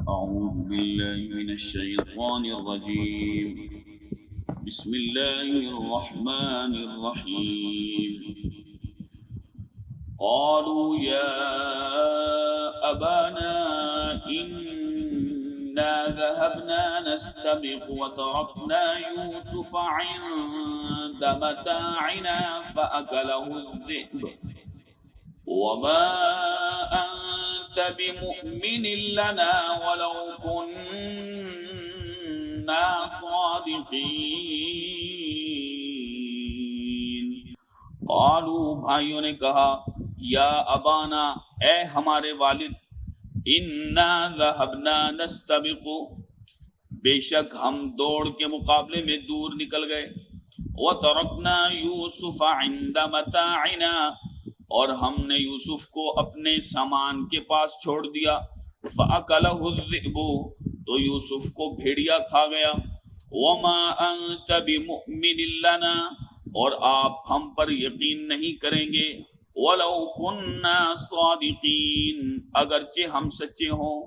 أعوذ بالله من الشيطان الرجيم بسم الله الرحمن الرحيم قالوا يا أبانا إنا ذهبنا نستبق وتركنا يوسف عند متاعنا فأكله الذئب وما أنت بمؤمن لنا ولو كنا صادقين قالوا بھائیوں نے کہا یا ابانا اے ہمارے والد انا ذهبنا نستبق بے شک ہم دوڑ کے مقابلے میں دور نکل گئے وترکنا یوسف عند متاعنا اور ہم نے یوسف کو اپنے سامان کے پاس چھوڑ دیا فَأَكَلَهُ الذِّئْبُ تو یوسف کو بھیڑیا کھا گیا وَمَا أَنْتَ بِمُؤْمِنٍ لَنَا اور آپ ہم پر یقین نہیں کریں گے وَلَوْ كُنَّا صَادِقِينَ اگرچہ ہم سچے ہوں۔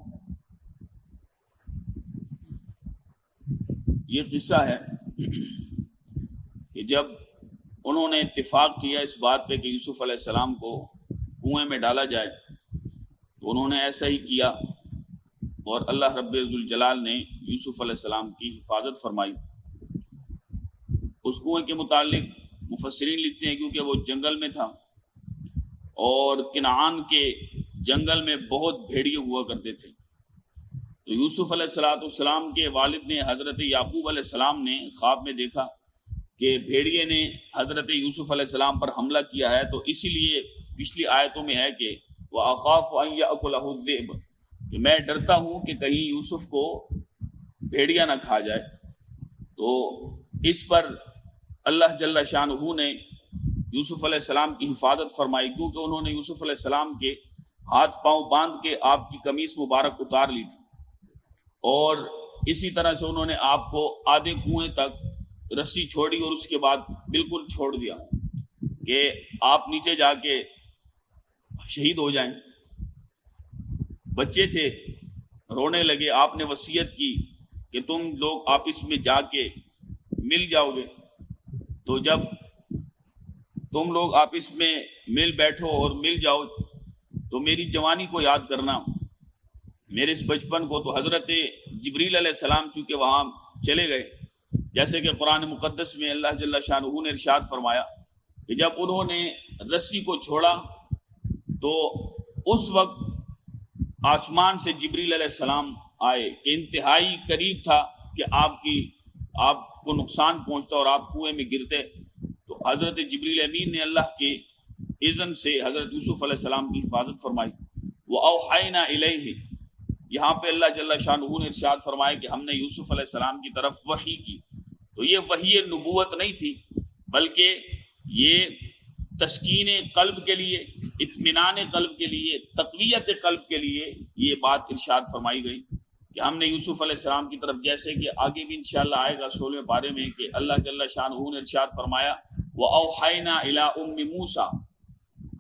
یہ قصہ ہے کہ جب انہوں نے اتفاق کیا اس بات پہ کہ یوسف علیہ السلام کو کنویں میں ڈالا جائے تو انہوں نے ایسا ہی کیا اور اللہ رب ذوالجلال نے یوسف علیہ السلام کی حفاظت فرمائی۔ اس کنویں کے متعلق مفسرین لکھتے ہیں کیونکہ وہ جنگل میں تھا اور کنعان کے جنگل میں بہت بھیڑیے ہوا کرتے تھے، تو یوسف علیہ السلام کے والد نے حضرت یعقوب علیہ السلام نے خواب میں دیکھا کہ بھیڑیے نے حضرت یوسف علیہ السلام پر حملہ کیا ہے، تو اسی لیے پچھلی آیتوں میں ہے کہ وَأَخَافُ أَن يَأْكُلَهُ الذِّئْبُ کہ میں ڈرتا ہوں کہ کہیں یوسف کو بھیڑیا نہ کھا جائے۔ تو اس پر اللہ جل شانہ نے یوسف علیہ السلام کی حفاظت فرمائی کیونکہ انہوں نے یوسف علیہ السلام کے ہاتھ پاؤں باندھ کے آپ کی قمیص مبارک اتار لی تھی، اور اسی طرح سے انہوں نے آپ کو آدھے کنویں تک رسی چھوڑی اور اس کے بعد بالکل چھوڑ دیا کہ آپ نیچے جا کے شہید ہو جائیں۔ بچے تھے، رونے لگے، آپ نے وصیت کی کہ تم لوگ آپس میں جا کے مل جاؤ گے، تو جب تم لوگ آپس میں مل بیٹھو اور مل جاؤ تو میری جوانی کو یاد کرنا، میرے اس بچپن کو۔ تو حضرت جبریل علیہ السلام چونکہ وہاں چلے گئے، جیسے کہ قرآن مقدس میں اللہ جل شانہ نے ارشاد فرمایا کہ جب انہوں نے رسی کو چھوڑا تو اس وقت آسمان سے جبریل علیہ السلام آئے کہ انتہائی قریب تھا کہ آپ کو نقصان پہنچتا اور آپ کنویں میں گرتے، تو حضرت جبریل امین نے اللہ کے اذن سے حضرت یوسف علیہ السلام کی حفاظت فرمائی۔ وَأَوْحَيْنَا إِلَيْهِ یہاں پہ اللہ جل شانہ نے ارشاد فرمایا کہ ہم نے یوسف علیہ السلام کی طرف وحی کی، تو یہ وحی نبوت نہیں تھی بلکہ یہ تسکین قلب کے لیے، اطمینان قلب کے لیے، تقویت قلب کے لیے یہ بات ارشاد فرمائی گئی کہ ہم نے یوسف علیہ السلام کی طرف، جیسے کہ آگے بھی انشاءاللہ آئے گا 16ویں پارے میں کہ اللہ جل شانہ نے ارشاد فرمایا وَأَوْحَيْنَا إِلَىٰ أُمِّ مُوسَىٰ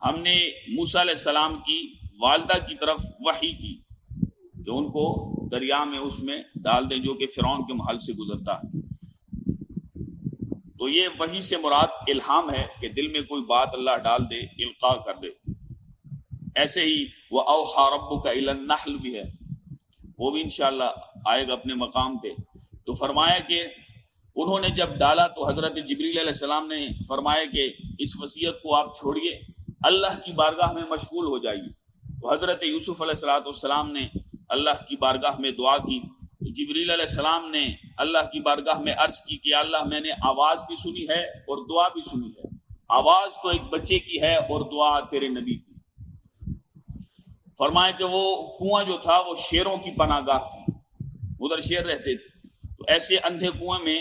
ہم نے موسیٰ علیہ السلام کی والدہ کی طرف وحی کی کہ ان کو دریا میں اس میں ڈال دیں جو کہ فرعون کے محل سے گزرتا ہے۔ تو یہ وحی سے مراد الہام ہے کہ دل میں کوئی بات اللہ ڈال دے، القاء کر دے۔ ایسے ہی وَأَوْحَىٰ رَبُّكَ إِلَى النَّحْلِ بھی ہے، وہ بھی انشاءاللہ آئے گا اپنے مقام پہ۔ تو فرمایا کہ انہوں نے جب ڈالا تو حضرت جبریل علیہ السلام نے فرمایا کہ اس وصیت کو آپ چھوڑیے، اللہ کی بارگاہ میں مشغول ہو جائیے۔ تو حضرت یوسف علیہ السلام نے اللہ کی بارگاہ میں دعا کی، جبریل علیہ السلام نے اللہ کی بارگاہ میں عرض کی کہ اللہ میں نے آواز بھی سنی ہے اور دعا بھی سنی ہے، آواز تو ایک بچے کی ہے اور دعا تیرے نبی کی۔ فرمایا کہ وہ کنواں جو تھا وہ شیروں کی پناہ گاہ تھی، ادھر شیر رہتے تھے، تو ایسے اندھے کنویں میں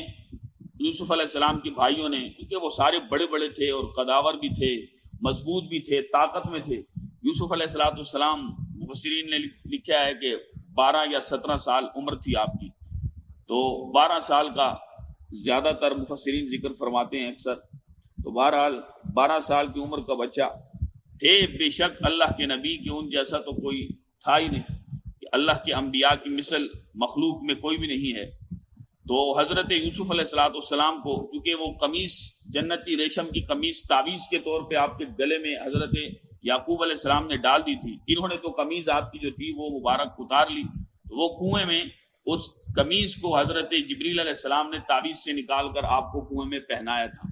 یوسف علیہ السلام کے بھائیوں نے، کیونکہ وہ سارے بڑے بڑے تھے اور قداور بھی تھے، مضبوط بھی تھے، طاقت میں تھے۔ یوسف علیہ السلام مفسرین نے لکھا ہے کہ 12 یا 17 سال عمر تھی آپ کی، تو 12 سال کا زیادہ تر مفسرین ذکر فرماتے ہیں اکثر، تو بہرحال 12 سال کی عمر کا بچہ تھے، بے شک اللہ کے نبی کے ان جیسا تو کوئی تھا ہی نہیں کہ اللہ کے انبیاء کی مثل مخلوق میں کوئی بھی نہیں ہے۔ تو حضرت یوسف علیہ السلام کو چونکہ وہ قمیص جنتی ریشم کی قمیص تعویذ کے طور پہ آپ کے گلے میں حضرت یعقوب علیہ السلام نے ڈال دی تھی، انہوں نے تو قمیص آپ کی جو تھی وہ مبارک اتار لی، تو وہ کنویں میں اس قمیص کو حضرت جبریل علیہ السلام نے تعویذ سے نکال کر آپ کو کنویں میں پہنایا تھا،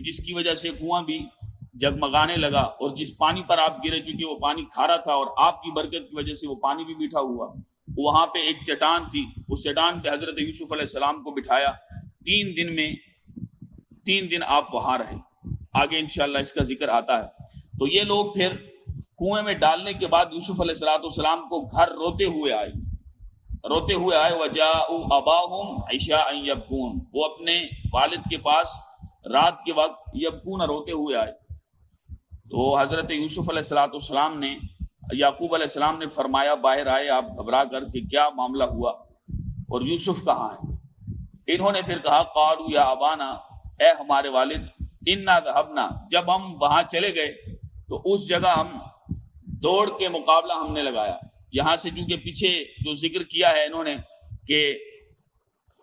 جس کی وجہ سے کنواں بھی جگمگانے لگا، اور جس پانی پر آپ گرے چونکہ وہ پانی کھارا تھا اور آپ کی برکت کی وجہ سے وہ پانی بھی میٹھا ہوا۔ وہاں پہ ایک چٹان تھی، اس چٹان پہ حضرت یوسف علیہ السلام کو بٹھایا، 3 دن آپ وہاں رہے، آگے انشاءاللہ اس کا ذکر آتا ہے۔ تو یہ لوگ پھر کنویں میں ڈالنے کے بعد یوسف علیہ السلام کو گھر روتے ہوئے آئے وَجَاءُوا أَبَاهُمْ عِشَاءً يَبْكُونَ، وہ اپنے والد کے پاس رات کے وقت یبکون روتے ہوئے آئے۔ تو حضرت یوسف علیہ السلام نے یعقوب علیہ السلام نے فرمایا، باہر آئے آپ گھبرا کر کہ کیا معاملہ ہوا اور یوسف کہاں ہے؟ انہوں نے پھر کہا قالوا یا ابانا، اے ہمارے والد، انا ذهبنا، جب ہم وہاں چلے گئے تو اس جگہ ہم دوڑ کے مقابلہ ہم نے لگایا۔ یہاں سے چونکہ پیچھے جو ذکر کیا ہے انہوں نے کہ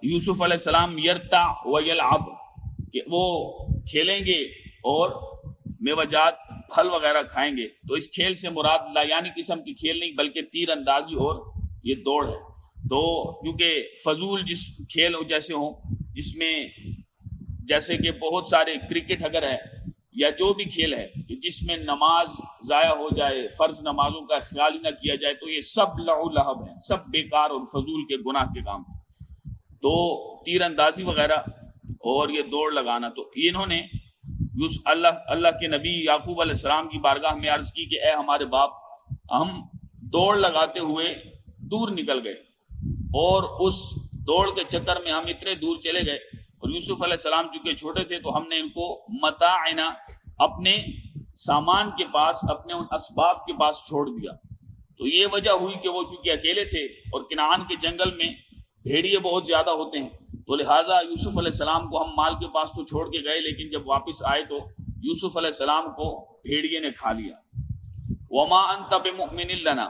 یوسف علیہ السلام یرتع ویلعب، کہ وہ کھیلیں گے اور میوجات پھل وغیرہ کھائیں گے، تو اس کھیل سے مراد لایانی قسم کی کھیل نہیں بلکہ تیر اندازی اور یہ دوڑ ہے۔ تو کیونکہ فضول جس کھیل جیسے ہوں جس میں جیسے کہ بہت سارے کرکٹ اگر ہے یا جو بھی کھیل ہے جس میں نماز ضائع ہو جائے، فرض نمازوں کا خیال ہی نہ کیا جائے، تو یہ سب لعب و لہب ہیں، سب بیکار اور فضول کے گناہ کے کام ہیں۔ تو تیر اندازی وغیرہ اور یہ دوڑ لگانا، تو انہوں نے اللہ کے نبی یعقوب علیہ السلام کی بارگاہ میں عرض کی کہ اے ہمارے باپ، ہم دوڑ لگاتے ہوئے دور نکل گئے، اور اس دوڑ کے چکر میں ہم اتنے دور چلے گئے، اور یوسف علیہ السلام چونکہ چھوٹے تھے تو ہم نے ان کو متاعنا، اپنے سامان کے پاس، اپنے ان اسباب کے پاس چھوڑ دیا۔ تو یہ وجہ ہوئی کہ وہ چونکہ اکیلے تھے اور کنعان کے جنگل میں بھیڑیے بہت زیادہ ہوتے ہیں، تو لہٰذا یوسف علیہ السلام کو ہم مال کے پاس تو چھوڑ کے گئے، لیکن جب واپس آئے تو یوسف علیہ السلام کو بھیڑیے نے کھا لیا۔ وما انت بمؤمن لنا،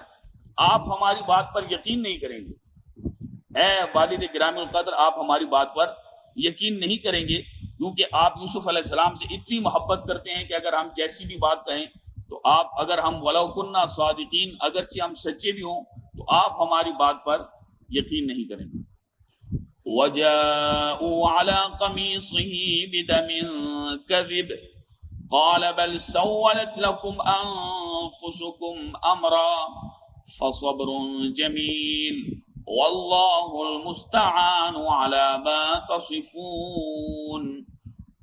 آپ ہماری بات پر یقین نہیں کریں گے، اے والد گرامی القدر، آپ ہماری بات پر یقین نہیں کریں گے، کیونکہ آپ یوسف علیہ السلام سے اتنی محبت کرتے ہیں کہ اگر ہم جیسی بھی بات کہیں تو آپ، اگر ہم ولو کننا صادقین، اگرچہ ہم سچے بھی ہوں تو آپ ہماری بات پر یقین نہیں کریں گے۔ وَجَاءُوا عَلَىٰ قَمِيصِهِ بِدَمٍ كَذِبٍ قَالَ بَلْ سَوَّلَتْ لَكُمْ أَنفُسُكُمْ أَمْرًا فَصَبْرٌ جَمِيلٌ وَاللَّهُ الْمُسْتَعَانُ عَلَىٰ مَا تَصِفُونَ۔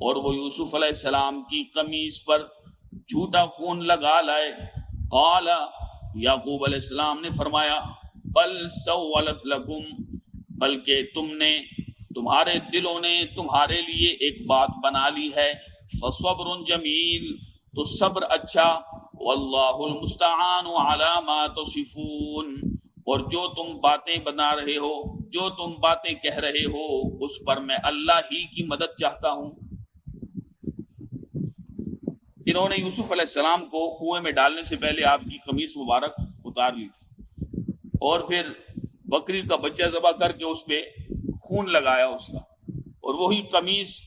اور وہ یوسف علیہ السلام کی قمیص پر جھوٹا خون لگا لائے۔ قال، یعقوب علیہ السلام نے فرمایا، بل سولت لکم، بلکہ تمہارے دلوں نے تمہارے لیے ایک بات بنا لی ہے، فصبر جمیل، تو صبر اچھا، واللہ المستعان علی ما تصفون، اور جو تم باتیں بنا رہے ہو، جو تم باتیں کہہ رہے ہو، اس پر میں اللہ ہی کی مدد چاہتا ہوں۔ انہوں نے یوسف علیہ السلام کو کنویں میں ڈالنے سے پہلے آپ کی قمیص مبارک اتار لی تھی، اور پھر بکری کا بچہ ذبح کر کے اس پہ خون لگایا اس کا، اور وہی قمیص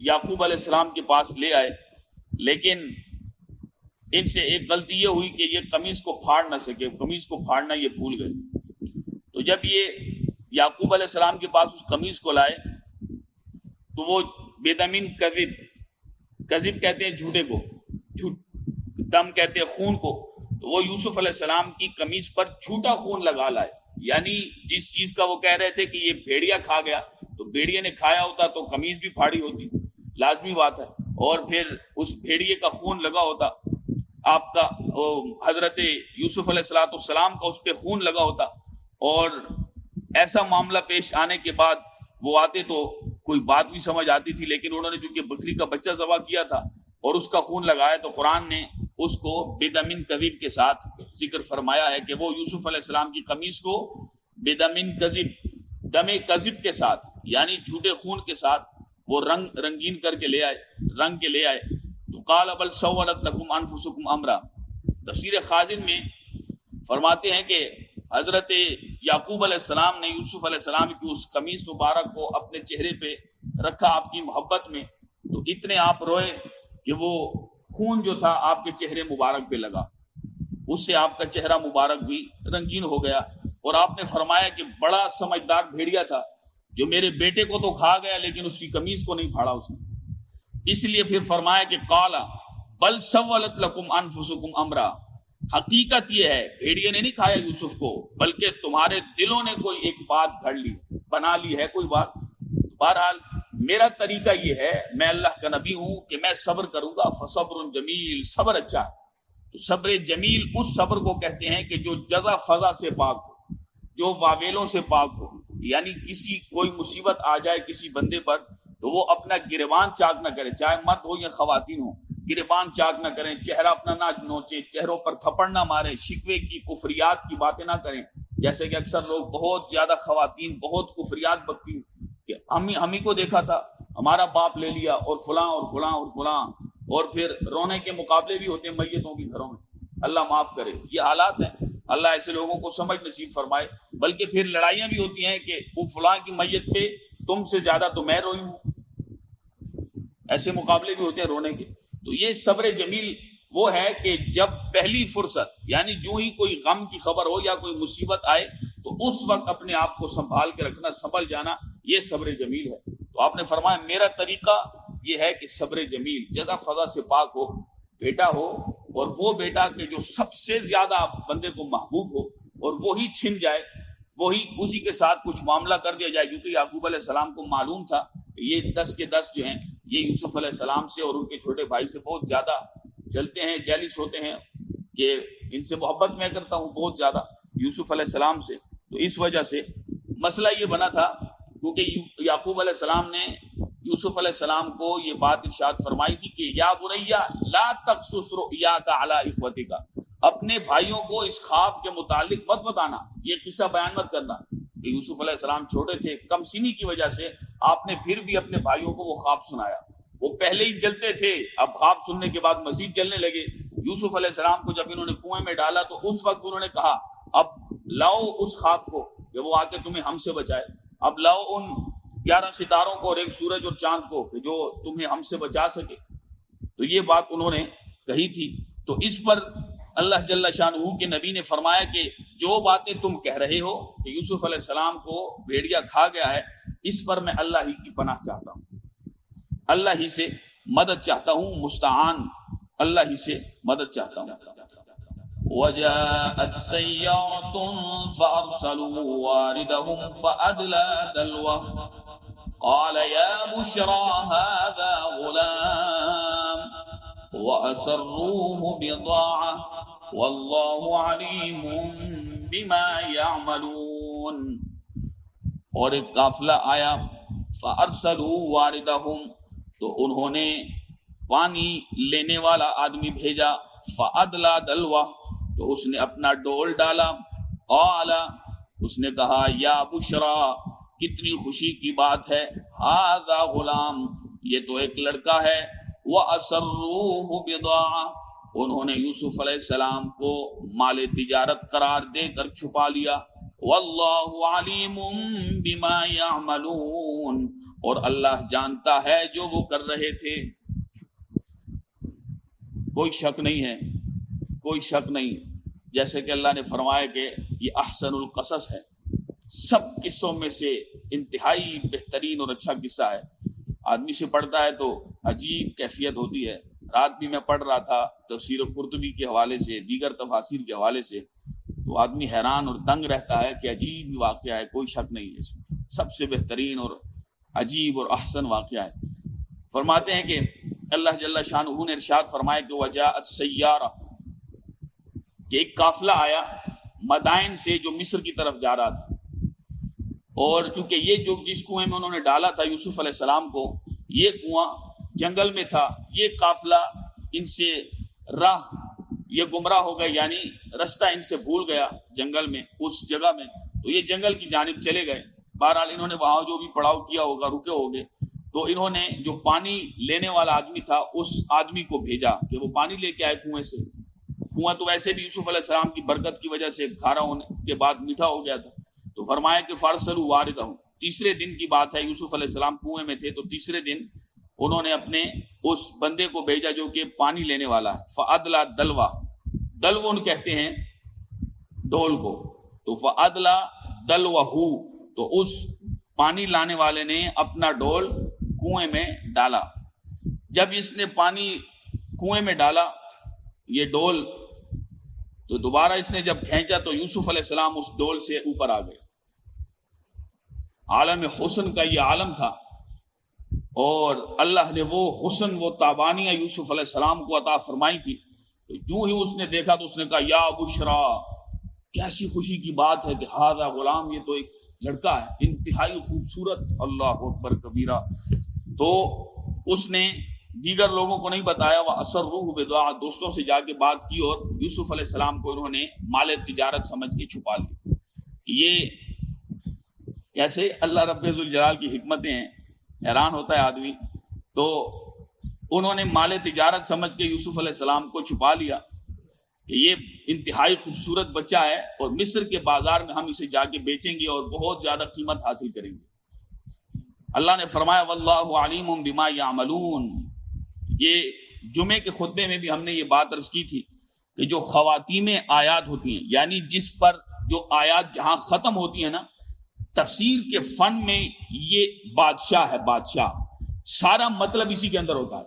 یعقوب علیہ السلام کے پاس لے آئے، لیکن ان سے ایک غلطی یہ ہوئی کہ یہ قمیص کو پھاڑ نہ سکے، قمیص کو پھاڑنا یہ بھول گئے۔ تو جب یہ یعقوب علیہ السلام کے پاس اس قمیص کو لائے تو وہ بِدَمٍ کذب، کذب کہتے ہیں جھوٹے کو، دم کہتے ہیں خون کو، تو وہ یوسف علیہ السلام کی قمیص پر جھوٹا خون لگا لائے، یعنی جس چیز کا وہ کہہ رہے تھے کہ یہ بھیڑیا کھا گیا، تو بھیڑیے نے کھایا ہوتا تو قمیص بھی پھاڑی ہوتی، لازمی بات ہے، اور پھر اس بھیڑیے کا خون لگا ہوتا، آپ کا حضرت یوسف علیہ السلام کا اس پہ خون لگا ہوتا، اور ایسا معاملہ پیش آنے کے بعد وہ آتے تو کوئی بات بھی سمجھ آتی تھی، لیکن انہوں نے چونکہ بکری کا بچہ ذبح کیا تھا اور اس کا خون لگایا، تو قرآن نے اس کو بدمن کذب کے ساتھ ذکر فرمایا ہے کہ وہ یوسف علیہ السلام کی قمیص کو بدمن کذب، دم کذب کے ساتھ، یعنی جھوٹے خون کے ساتھ وہ رنگین کر کے لے آئے، رنگ کے لے آئے۔ تو قال بل سولت لکم انفسکم امرا، تفسیر خازن میں فرماتے ہیں کہ حضرت یعقوب علیہ السلام نے یوسف علیہ السلام کی اس قمیص مبارک کو اپنے چہرے پہ رکھا آپ کی محبت میں، تو اتنے آپ روئے کہ وہ خون جو تھا آپ کے چہرے مبارک پہ لگا، اس سے آپ کا چہرہ مبارک بھی رنگین ہو گیا۔ اور آپ نے فرمایا کہ بڑا سمجھدار بھیڑیا تھا جو میرے بیٹے کو تو کھا گیا لیکن اس کی قمیص کو نہیں پھاڑا اس نے۔ اس لیے پھر فرمایا کہ قالا بل سولت لکم انفسکم امرا، حقیقت یہ ہے بھیڑیے نے نہیں کھایا یوسف کو، بلکہ تمہارے دلوں نے کوئی ایک بات گھڑ لی، بنا لی ہے کوئی بات۔ بہرحال میرا طریقہ یہ ہے، میں اللہ کا نبی ہوں کہ میں صبر کروں گا، فصبر جمیل، صبر اچھا ہے۔ تو صبر جمیل اس صبر کو کہتے ہیں کہ جو جزا فضا سے پاک ہو، جو واویلوں سے پاک ہو، یعنی کسی کوئی مصیبت آ جائے کسی بندے پر تو وہ اپنا گریبان چاک نہ کرے، چاہے مرد ہو یا خواتین ہو، گریبان چاک نہ کریں، چہرہ اپنا نہ نوچیں، چہروں پر تھپڑ نہ ماریں، شکوے کی کفریات کی باتیں نہ کریں، جیسے کہ اکثر لوگ بہت زیادہ خواتین بہت کفریات بکتی کہ ہمیں کو دیکھا تھا، ہمارا باپ لے لیا، اور فلاں اور فلاں اور فلاں، اور پھر رونے کے مقابلے بھی ہوتے ہیں میتوں کے گھروں میں۔ اللہ معاف کرے، یہ حالات ہیں، اللہ ایسے لوگوں کو سمجھ نصیب فرمائے۔ بلکہ پھر لڑائیاں بھی ہوتی ہیں کہ وہ فلاں کی میت پہ تم سے زیادہ تو میں روئی ہوں، ایسے مقابلے بھی ہوتے ہیں رونے کے۔ تو یہ صبر جمیل وہ ہے کہ جب پہلی فرصت، یعنی جو ہی کوئی غم کی خبر ہو یا کوئی مصیبت آئے تو اس وقت اپنے آپ کو سنبھال کے رکھنا، سنبھل جانا، یہ صبر جمیل ہے۔ تو آپ نے فرمایا میرا طریقہ یہ ہے کہ صبر جمیل، جزا فضا سے پاک ہو، بیٹا ہو، اور وہ بیٹا کہ جو سب سے زیادہ بندے کو محبوب ہو، اور وہی چھن جائے، وہی اسی کے ساتھ کچھ معاملہ کر دیا جائے، کیونکہ یعقوب علیہ السلام کو معلوم تھا کہ یہ 10 کے 10 جو ہیں یہ یوسف علیہ السلام سے اور ان کے چھوٹے بھائی سے بہت زیادہ جلتے ہیں، جیلس ہوتے ہیں کہ ان سے محبت میں کرتا ہوں بہت زیادہ یوسف علیہ السلام سے۔ تو اس وجہ سے مسئلہ یہ بنا تھا، کیونکہ یعقوب علیہ السلام نے یوسف علیہ السلام کو یہ بات ارشاد فرمائی تھی کہ یا بنیا لا تقصص رؤیاک علی اخوتک، اپنے بھائیوں کو اس خواب کے متعلق مت بتانا، یہ قصہ بیان مت کرنا۔ کہ یوسف علیہ السلام چھوٹے تھے، کم سنی کی وجہ سے آپ نے پھر بھی اپنے بھائیوں کو وہ خواب سنایا۔ وہ پہلے ہی جلتے تھے، اب خواب سننے کے بعد مزید جلنے لگے۔ یوسف علیہ السلام کو جب انہوں نے کنویں میں ڈالا تو اس وقت انہوں نے کہا اب لاؤ اس خواب کو کہ وہ آ کے تمہیں ہم سے بچائے، اب لاؤ ان 11 ستاروں کو اور ایک سورج اور چاند کو کہ جو تمہیں ہم سے بچا سکے۔ تو یہ بات انہوں نے کہی تھی۔ تو اس پر اللہ جل شانہ کے نبی نے فرمایا کہ جو باتیں تم کہہ رہے ہو کہ یوسف علیہ السلام کو بھیڑیا کھا گیا ہے، اس پر میں اللہ ہی کی پناہ چاہتا ہوں، اللہ ہی سے مدد چاہتا ہوں، مستعان اللہ ہی سے مدد چاہتا ہوں۔ وَجَاءَتْ سَيَّارَةٌ فَأَرْسَلُوا وَارِدَهُمْ فَأَدْلَىٰ دَلْوَهُ قَالَ يَا بُشْرَىٰ هَٰذَا غُلَامٌ وَأَسَرُّوهُ بِضَاعَةً وَاللَّهُ عَلِيمٌ بِمَا يَعْمَلُونَ۔ اور ایک قافلہ آیا، فَأَرْسَلُوا وَارِدَهُمْ، تو انہوں نے پانی لینے والا آدمی بھیجا، فَأَدْلَىٰ دَلْوَهُ، تو اس نے اپنا ڈول ڈالا، قَالَ، اس نے کہا یا بشرا، کتنی خوشی کی بات ہے، هَذَا غلام، یہ تو ایک لڑکا ہے، وَأَسَرُّوهُ بِضَاعَةً، انہوں نے یوسف علیہ السلام کو مال تجارت قرار دے کر چھپا لیا، وَاللَّهُ عَلِيمٌ بِمَا يَعْمَلُونَ، اور اللہ جانتا ہے جو وہ کر رہے تھے۔ کوئی شک نہیں ہے، کوئی شک نہیں، جیسے کہ اللہ نے فرمایا کہ یہ احسن القصص ہے، سب قصوں میں سے انتہائی بہترین اور اچھا قصہ ہے۔ آدمی سے پڑھتا ہے تو عجیب کیفیت ہوتی ہے۔ رات بھی میں پڑھ رہا تھا تفسیر قرطبی کے حوالے سے، دیگر تفاسیر کے حوالے سے، تو آدمی حیران اور دنگ رہتا ہے کہ عجیب واقعہ ہے، کوئی شک نہیں ہے اس میں، سب سے بہترین اور عجیب اور احسن واقعہ ہے۔ فرماتے ہیں کہ اللہ جل شانہ نے ارشاد فرمایا کہ وجاءت سیارہ، کہ ایک قافلہ آیا مدائن سے جو مصر کی طرف جا رہا تھا، اور چونکہ یہ جو جس کنویں میں انہوں نے ڈالا تھا یوسف علیہ السلام کو، یہ کنواں جنگل میں تھا، یہ قافلہ ان سے راہ، یہ گمراہ ہو گئے، یعنی رستہ ان سے بھول گیا جنگل میں، اس جگہ میں، تو یہ جنگل کی جانب چلے گئے۔ بہرحال انہوں نے وہاں جو بھی پڑاؤ کیا ہوگا، رکے ہوگے، تو انہوں نے جو پانی لینے والا آدمی تھا اس آدمی کو بھیجا کہ وہ پانی لے کے آئے کنویں سے۔ کنواں تو ویسے بھی یوسف علیہ السلام کی برکت کی وجہ سے کھارا ہونے کے بعد میٹھا ہو گیا تھا. تو فرمایا کہ فارسلوا واردہم، تیسرے دن کی بات ہے، یوسف علیہ السلام کنویں میں تھے تو تیسرے دن انہوں نے اپنے اس بندے کو بھیجا جو کہ پانی لینے والا ہے. فادلا دلوا، دلون کہتے ہیں ڈول کو، تو فادلا دلوہو، تو اس پانی لانے والے نے اپنا ڈول کنویں میں ڈالا. جب اس نے پانی کنویں میں ڈالا یہ ڈول، تو دوبارہ اس نے جب کھینچا تو یوسف علیہ السلام اس ڈول سے اوپر آ گئے. عالم حسن کا یہ عالم تھا، اور اللہ نے وہ حسن، وہ تابانیاں یوسف علیہ السلام کو عطا فرمائی تھی. تو جو ہی اس نے دیکھا تو اس نے کہا یا بشرا، کیسی خوشی کی بات ہے کہ ہذا غلام، یہ تو ایک لڑکا ہے انتہائی خوبصورت، اللہ اکبر کبیرہ. تو اس نے دیگر لوگوں کو نہیں بتایا، وہ اسرروہ بدعا، دوستوں سے جا کے بات کی، اور یوسف علیہ السلام کو انہوں نے مال تجارت سمجھ کے چھپا لیا. یہ کیسے اللہ رب ذوالجلال کی حکمتیں ہیں، حیران ہوتا ہے آدمی. تو انہوں نے مال تجارت سمجھ کے یوسف علیہ السلام کو چھپا لیا کہ یہ انتہائی خوبصورت بچہ ہے، اور مصر کے بازار میں ہم اسے جا کے بیچیں گے اور بہت زیادہ قیمت حاصل کریں گے. اللہ نے فرمایا واللہ علیم بما یعملون. یہ جمعے کے خطبے میں بھی ہم نے یہ بات عرض کی تھی کہ جو خواتین آیات ہوتی ہیں، یعنی جس پر جو آیات جہاں ختم ہوتی ہیں نا، تفسیر کے فن میں یہ بادشاہ ہے، بادشاہ، سارا مطلب اسی کے اندر ہوتا ہے.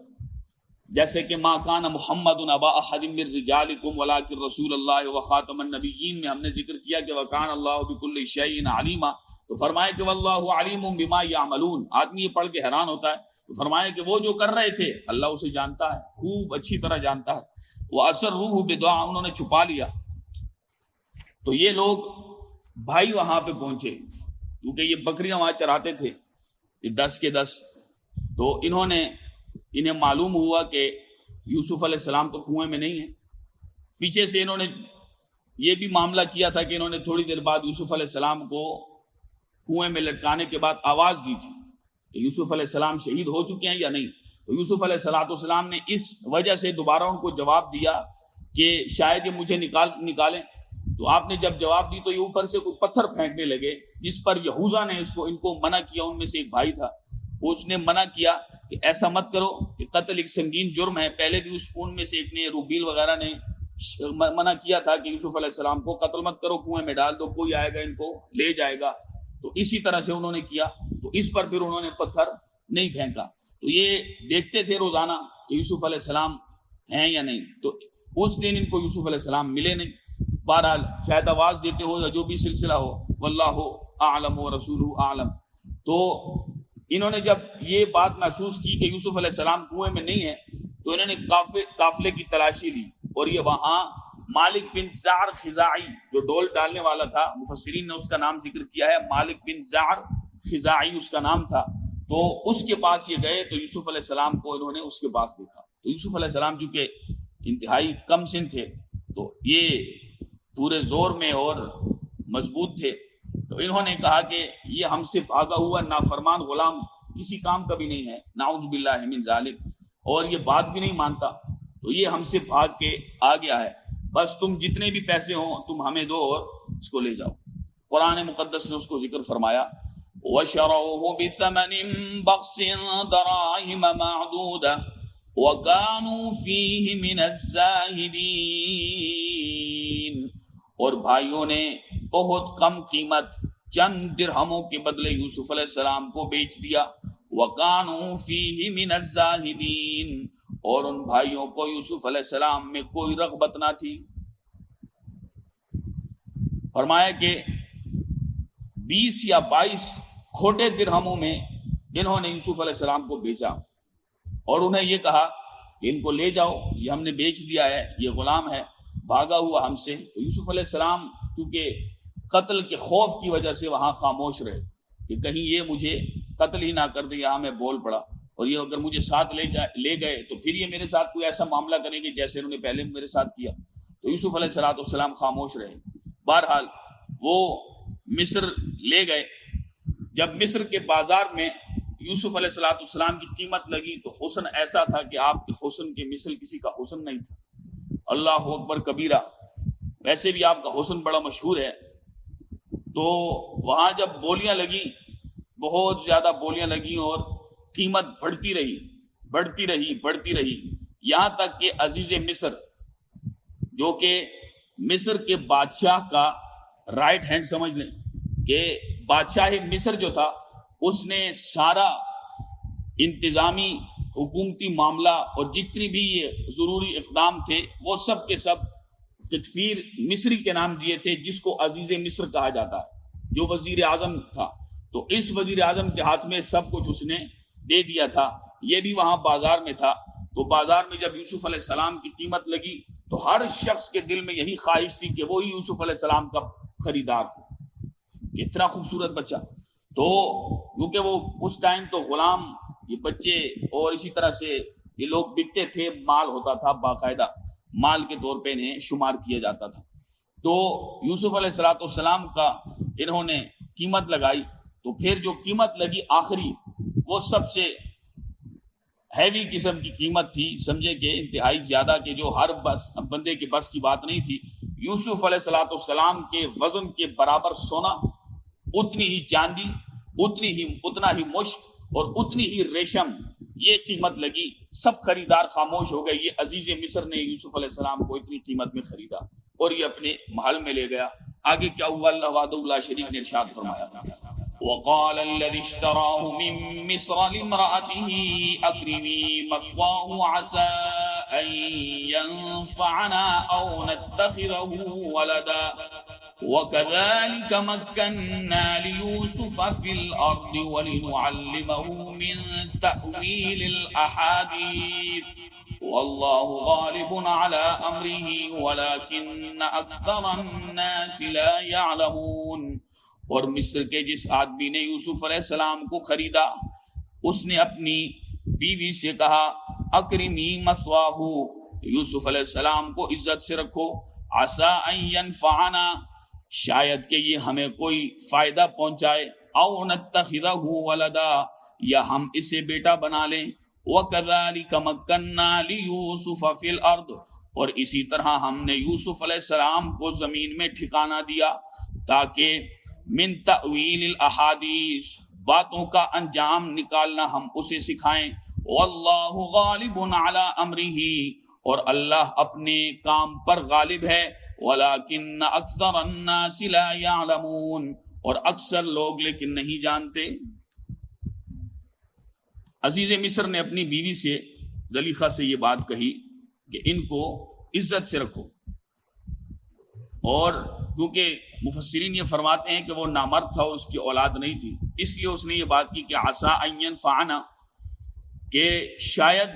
جیسے کہ ما کان محمد ابا احد من رجالکم ولکن رسول اللہ وخاتم النبیین میں ہم نے ذکر کیا کہ وکان اللہ بکل شیء علیما. تو فرمایا کہ واللہ علیم بما یعملون. آدمی یہ پڑھ کے حیران ہوتا ہے. تو فرمایا کہ وہ جو کر رہے تھے اللہ اسے جانتا ہے، خوب اچھی طرح جانتا ہے. وہ اسرروہ بدعا، انہوں نے چھپا لیا. تو یہ لوگ بھائی وہاں پہ پہنچے کیونکہ یہ بکریاں وہاں چراتے تھے، یہ 10 کے 10. تو انہیں معلوم ہوا کہ یوسف علیہ السلام تو کنویں میں نہیں ہے. پیچھے سے انہوں نے یہ بھی معاملہ کیا تھا کہ انہوں نے تھوڑی دیر بعد یوسف علیہ السلام کو کنویں میں لٹکانے کے بعد آواز دی تھی کہ یوسف علیہ السلام شہید ہو چکے ہیں یا نہیں. تو یوسف علیہ السلام نے اس وجہ سے دوبارہ ان کو جواب دیا کہ شاید یہ مجھے نکالیں. تو آپ نے جب جواب دی تو یہ اوپر سے کوئی پتھر پھینکنے لگے، جس پر یہوذا نے ان کو منع کیا. ان میں سے ایک بھائی تھا، اس نے منع کیا کہ ایسا مت کرو کہ قتل ایک سنگین جرم ہے. پہلے بھی ان میں سے ایک نے، روبیل وغیرہ نے منع کیا تھا کہ یوسف علیہ السلام کو قتل مت کرو، کنویں میں ڈال دو، کوئی آئے گا ان کو لے جائے گا. تو اسی طرح سے انہوں نے کیا. تو اس پر پھر انہوں نے پتھر نہیں پھینکا. تو یہ دیکھتے تھے روزانہ کہ یوسف علیہ السلام ہیں یا نہیں. تو اس دن ان کو یوسف علیہ السلام ملے نہیں. بہرحال شاید آواز دیتے ہو یا جو بھی سلسلہ ہو، واللہ اعلم ورسولہ اعلم. تو انہوں نے جب یہ بات محسوس کی کہ یوسف علیہ السلام کنویں میں نہیں ہے تو انہوں نے قافلے کی تلاشی لی، اور یہ وہاں مالک بن زعر خزاعی جو ڈول ڈالنے والا تھا، مفسرین نے اس کا نام ذکر کیا ہے، مالک بن زعر خزاعی اس کا نام تھا. تو اس کے پاس یہ گئے تو یوسف علیہ السلام کو انہوں نے اس کے پاس دیکھا. تو یوسف علیہ السلام چونکہ انتہائی کم سن تھے تو یہ پورے زور میں اور مضبوط تھے. تو انہوں نے کہا کہ یہ ہم سے بھاگا ہوا نافرمان غلام کسی کام کا بھی نہیں ہے، نعوذ باللہ من ذالک، اور یہ بات بھی نہیں مانتا، تو یہ ہم سے بھاگ کے آ گیا ہے. بس تم جتنے بھی پیسے ہوں تم ہمیں دو اور اس کو لے جاؤ. قرآن مقدس نے اس کو ذکر فرمایا وَشَرَوْهُ بِثَمَنٍ بَخْسٍ دَرَاهِمَ مَعْدُودَةٍ وَكَانُوا فِيهِ مِنَ الزَّاهِدِينَ. اور بھائیوں نے بہت کم قیمت چند درہموں کے بدلے یوسف علیہ السلام کو بیچ دیا. وَكَانُوا فِيهِ مِنَ الزَّاهِدِينَ. اور ان بھائیوں کو یوسف علیہ السلام میں کوئی رغبت نہ تھی. فرمایا کہ 20 یا 22 کھوٹے درہموں میں انہوں نے یوسف علیہ السلام کو بیچا، اور انہیں یہ کہا کہ ان کو لے جاؤ، یہ ہم نے بیچ دیا ہے، یہ غلام ہے بھاگا ہوا ہم سے. تو یوسف علیہ السلام چونکہ قتل کے خوف کی وجہ سے وہاں خاموش رہے کہ کہیں یہ مجھے قتل ہی نہ کر دے. یہاں میں بول پڑا، اور یہ اگر مجھے ساتھ لے گئے تو پھر یہ میرے ساتھ کوئی ایسا معاملہ کریں گے جیسے انہوں نے پہلے میرے ساتھ کیا. تو یوسف علیہ السلام خاموش رہے. بہرحال وہ مصر لے گئے. جب مصر کے بازار میں یوسف علیہ السلام کی قیمت لگی تو حسن ایسا تھا کہ آپ کے حسن کے مثل کسی کا حسن نہیں تھا. اللہ اکبر کبیرہ. ویسے بھی آپ کا حسن بڑا مشہور ہے. تو وہاں جب بولیاں لگی، بہت زیادہ بولیاں لگی اور قیمت بڑھتی رہی یہاں تک کہ عزیز مصر جو کہ مصر کے بادشاہ کا رائٹ ہینڈ سمجھ لیں کہ بادشاہ مصر جو تھا اس نے سارا انتظامی حکومتی معاملہ اور جتنی بھی یہ ضروری اقدام تھے وہ سب کے سب قطفیر مصری کے نام دیے تھے، جس کو عزیز مصر کہا جاتا ہے، جو وزیر اعظم تھا. تو اس وزیر اعظم کے ہاتھ میں سب کچھ اس نے دے دیا تھا. یہ بھی وہاں بازار میں تھا. تو بازار میں جب یوسف علیہ السلام کی قیمت لگی تو ہر شخص کے دل میں یہی خواہش تھی کہ وہی یوسف علیہ السلام کا خریدار ہو. اتنا خوبصورت بچہ. تو کیونکہ وہ اس ٹائم تو غلام یہ بچے اور اسی طرح سے یہ لوگ بکتے تھے، مال ہوتا تھا، باقاعدہ مال کے طور پہ انہیں شمار کیا جاتا تھا. تو یوسف علیہ السلام کا انہوں نے قیمت لگائی. تو پھر جو قیمت لگی آخری وہ سب سے ہیوی قسم کی قیمت تھی، سمجھے کہ انتہائی زیادہ، کہ جو ہر بندے کے بس کی بات نہیں تھی. یوسف علیہ السلام کے وزن کے برابر سونا، اتنی ہی چاندی، اتنا ہی مشک اور اتنی ہی ریشم، یہ قیمت لگی. سب خریدار خاموش ہو گئے. یہ عزیز مصر نے یوسف علیہ السلام کو اتنی قیمت میں خریدا اور یہ اپنے محل میں لے گیا. آگے کیا ہوا؟ اللہ وحدہ لا شریک نے ارشاد فرمایا وقال الذي اشتراه من مصر لامرأته أكرمي مثواه عسى أن ينفعنا أو نتخذه ولدا وكذلك مكنا ليوسف في الأرض ولنعلمه من تأويل الأحاديث والله غالب على أمره ولكن أكثر الناس لا يعلمون. اور مصر کے جس آدمی نے یوسف علیہ السلام کو خریدا اس نے اپنی بیوی سے کہا اکرمی مثواہ، یوسف علیہ السلام کو عزت سے رکھو، عسیٰ ان ینفعنا، شاید کہ یہ ہمیں کوئی فائدہ پہنچائے، او نتخذہ ولدا، یا ہم اسے بیٹا بنا لیں. وکذالک مکننا لیوسف فی الارض، اور اسی طرح ہم نے یوسف علیہ السلام کو زمین میں ٹھکانہ دیا تاکہ من تأویل الاحادیث، باتوں کا انجام نکالنا ہم اسے سکھائیں. واللہ غالب علی امرہ، اور اللہ اپنے کام پر غالب ہے. ولکن اکثر الناس لا یعلمون، اور اکثر لوگ لیکن نہیں جانتے. عزیز مصر نے اپنی بیوی سے، زلیخا سے، یہ بات کہی کہ ان کو عزت سے رکھو. اور کیونکہ مفسرین یہ فرماتے ہیں کہ وہ نامرد تھا اور اس کی اولاد نہیں تھی، اس لیے اس نے یہ بات کی کہ عسیٰ ان ینفعنا، کہ شاید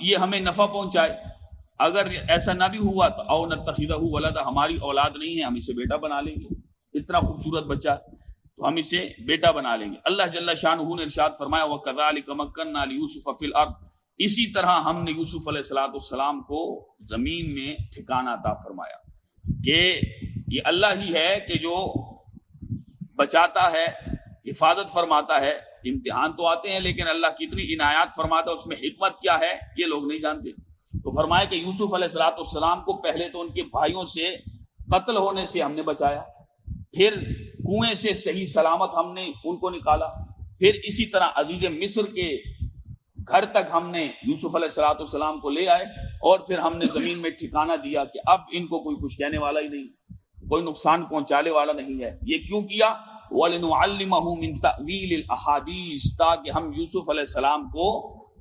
یہ ہمیں نفع پہنچائے. اگر ایسا نہ بھی ہوا تو او نتخذہ ولدا، ہماری اولاد نہیں ہے، ہم اسے بیٹا بنا لیں گے. اتنا خوبصورت بچہ ہے تو ہم اسے بیٹا بنا لیں گے. اللہ جل شانہ نے ارشاد فرمایا وَكَذَلِكَ مَكَّنَّا لِيُوسُفَ فِي الْأَرْضِ، اسی طرح ہم نے یوسف علیہ السلام کو زمین میں ٹھکانہ عطا فرمایا. کہ یہ اللہ ہی ہے کہ جو بچاتا ہے، حفاظت فرماتا ہے. امتحان تو آتے ہیں لیکن اللہ کتنی عنایات فرماتا ہے، اس میں حکمت کیا ہے یہ لوگ نہیں جانتے. تو فرمایا کہ یوسف علیہ السلام کو پہلے تو ان کے بھائیوں سے قتل ہونے سے ہم نے بچایا، پھر کنویں سے صحیح سلامت ہم نے ان کو نکالا، پھر اسی طرح عزیز مصر کے گھر تک ہم نے یوسف علیہ السلام کو لے آئے، اور پھر ہم نے زمین میں ٹھکانہ دیا کہ اب ان کو کوئی کچھ کہنے والا ہی نہیں، کوئی نقصان پہنچانے والا نہیں ہے. یہ کیوں کیا؟ وَلِنُعَلِّمَهُ مِن تَأْوِيلِ الْأَحَادِيثِ، تاکہ ہم یوسف علیہ السلام کو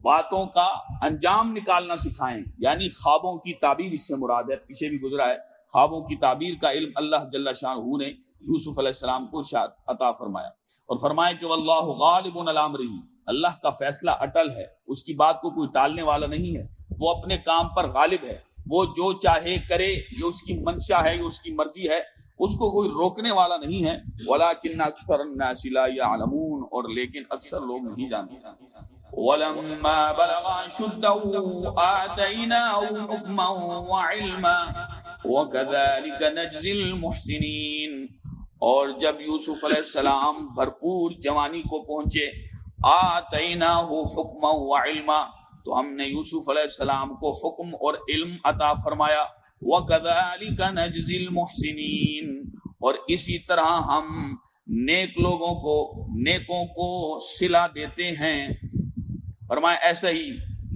باتوں کا انجام نکالنا سکھائیں. یعنی خوابوں کی تعبیر اس سے مراد ہے، پیچھے بھی گزرا ہے. خوابوں کی تعبیر کا علم اللہ جل شانہ نے یوسف علیہ السلام کو عطا فرمایا، اور فرمایا کہ واللہ غالب علی امرہ، اللہ کا فیصلہ اٹل ہے، اس کی بات کو کوئی ٹالنے والا نہیں ہے، وہ اپنے کام پر غالب ہے، وہ جو چاہے کرے، یہ اس کی منشا ہے، یہ اس کی مرضی ہے، اس کو کوئی روکنے والا نہیں ہے. ولکن اکثر الناس لا یعلمون، اور لیکن اکثر لوگ نہیں جانتے. ولما بلغ اشده آتیناه حکما وعلما وكذلك نجزي المحسنین، اور جب یوسف علیہ السلام بھرپور جوانی کو پہنچے، آتیناہ حکما وعلما، تو ہم نے یوسف علیہ السلام کو حکم اور علم عطا فرمایا. وَكَذَلِكَ نَجْزِي الْمُحْسِنِينَ اور اسی طرح ہم نیک لوگوں کو نیکوں کو صلہ دیتے ہیں. فرمایا ایسا ہی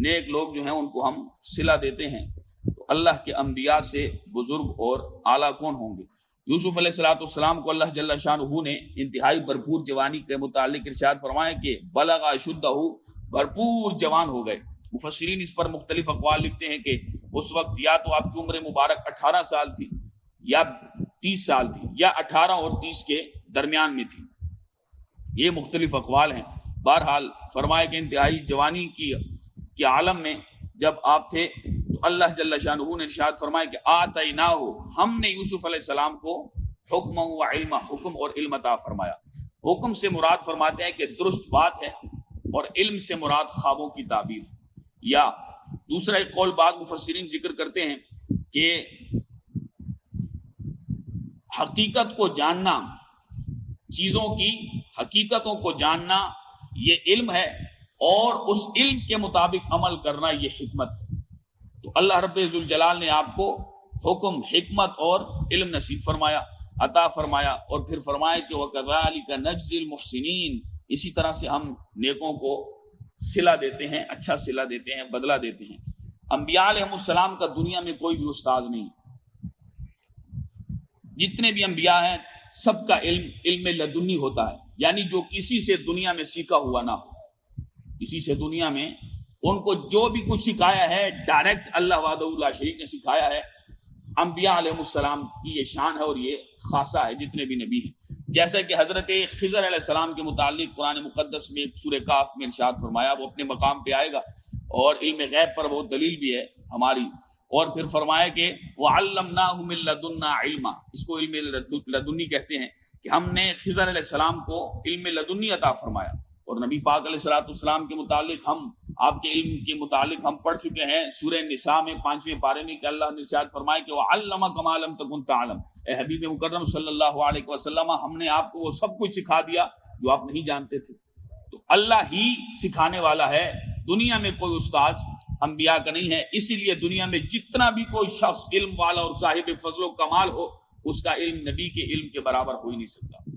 نیک لوگ جو ہیں ان کو ہم صلہ دیتے ہیں. تو اللہ کے انبیاء سے بزرگ اور اعلیٰ کون ہوں گے؟ یوسف علیہ السلام کو اللہ جل شانہ نے انتہائی بھرپور جوانی کے متعلق ارشاد فرمایا کہ بلغ اشدہ، بھرپور جوان ہو گئے. مفسرین اس پر مختلف اقوال لکھتے ہیں کہ اس وقت یا تو آپ کی عمر مبارک 18 سال تھی یا 30 سال تھی یا 18 اور 30 کے درمیان میں تھی. یہ مختلف اقوال ہیں. بہرحال فرمایا کہ انتہائی جوانی کی عالم میں جب آپ تھے تو اللہ جل شانہ نے ارشاد فرمایا کہ آتیناہ، ہم نے یوسف علیہ السلام کو حکم و علم، حکم اور علم عطا فرمایا. حکم سے مراد فرماتے ہیں کہ درست بات ہے اور علم سے مراد خوابوں کی تعبیر. یا دوسرا ایک قول بعض مفسرین ذکر کرتے ہیں کہ حقیقت کو جاننا، چیزوں کی حقیقتوں کو جاننا یہ علم ہے اور اس علم کے مطابق عمل کرنا یہ حکمت ہے. تو اللہ رب ذوالجلال نے آپ کو حکم، حکمت اور علم نصیب فرمایا، عطا فرمایا، اور پھر فرمایا کہ وَكَذَلِكَ نَجْزِي الْمُحْسِنِينَ اسی طرح سے ہم نیکوں کو صلہ دیتے ہیں، اچھا صلہ دیتے ہیں، بدلہ دیتے ہیں. انبیاء علیہ السلام کا دنیا میں کوئی بھی استاد نہیں. جتنے بھی انبیاء ہیں سب کا علم لدنی ہوتا ہے، یعنی جو کسی سے دنیا میں سیکھا ہوا نہ ہو. کسی سے دنیا میں ان کو جو بھی کچھ سکھایا ہے ڈائریکٹ اللہ وحدہ لا شریک نے سکھایا ہے. انبیاء علیہ السلام کی یہ شان ہے اور یہ خاصہ ہے جتنے بھی نبی ہیں. جیسا کہ حضرت خضر علیہ السلام کے متعلق قرآن مقدس میں سورہ کاف میں ارشاد فرمایا، وہ اپنے مقام پہ آئے گا اور علم غیب پر وہ دلیل بھی ہے ہماری. اور پھر فرمایا کہ وَعَلَّمْنَاهُ مِن لَدُنَّا عِلْمًا، اس کو علم لدنی کہتے ہیں کہ ہم نے خضر علیہ السلام کو علم لدنی عطا فرمایا. اور نبی پاک علیہ السلام کے متعلق ہم آپ کے علم کے متعلق ہم پڑھ چکے ہیں سورہ نساء میں 5ویں پارے میں کہ اللہ نے ارشاد فرمایا کہ وَعَلَّمَكَ مَا لَمْ تَكُنْ تَعْلَمُ، اے حبیب مکرم صلی اللہ علیہ وسلم ہم نے آپ کو وہ سب کچھ سکھا دیا جو آپ نہیں جانتے تھے. تو اللہ ہی سکھانے والا ہے، دنیا میں کوئی استاد انبیاء کا نہیں ہے. اسی لیے دنیا میں جتنا بھی کوئی شخص علم والا اور صاحب فضل و کمال ہو اس کا علم نبی کے علم کے برابر ہو ہی نہیں سکتا.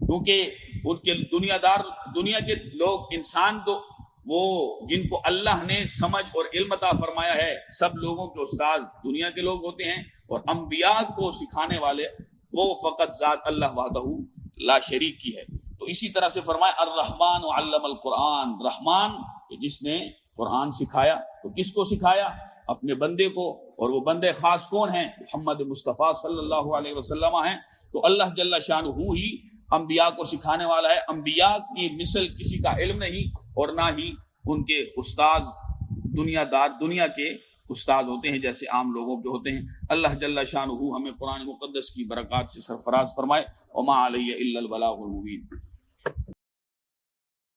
کیونکہ ان کے دنیا کے لوگ، انسان تو وہ جن کو اللہ نے سمجھ اور علم عطا فرمایا ہے، سب لوگوں کے استاد دنیا کے لوگ ہوتے ہیں، اور انبیاء کو سکھانے والے وہ فقط ذات اللہ وحدہ لا شریک کی ہے. تو اسی طرح سے فرمایا الرحمن علم القرآن، رحمان جس نے قرآن سکھایا. تو کس کو سکھایا؟ اپنے بندے کو. اور وہ بندے خاص کون ہیں؟ محمد مصطفیٰ صلی اللہ علیہ وسلم ہیں. تو اللہ جل شانہ ہی انبیاء کو سکھانے والا ہے. انبیاء کی مثل کسی کا علم نہیں اور نہ ہی ان کے استاد دنیا کے استاد ہوتے ہیں جیسے عام لوگوں کے ہوتے ہیں. اللہ جل شانہ ہمیں قرآن مقدس کی برکات سے سرفراز فرمائے. وما علیہ الا البلاغ المبین.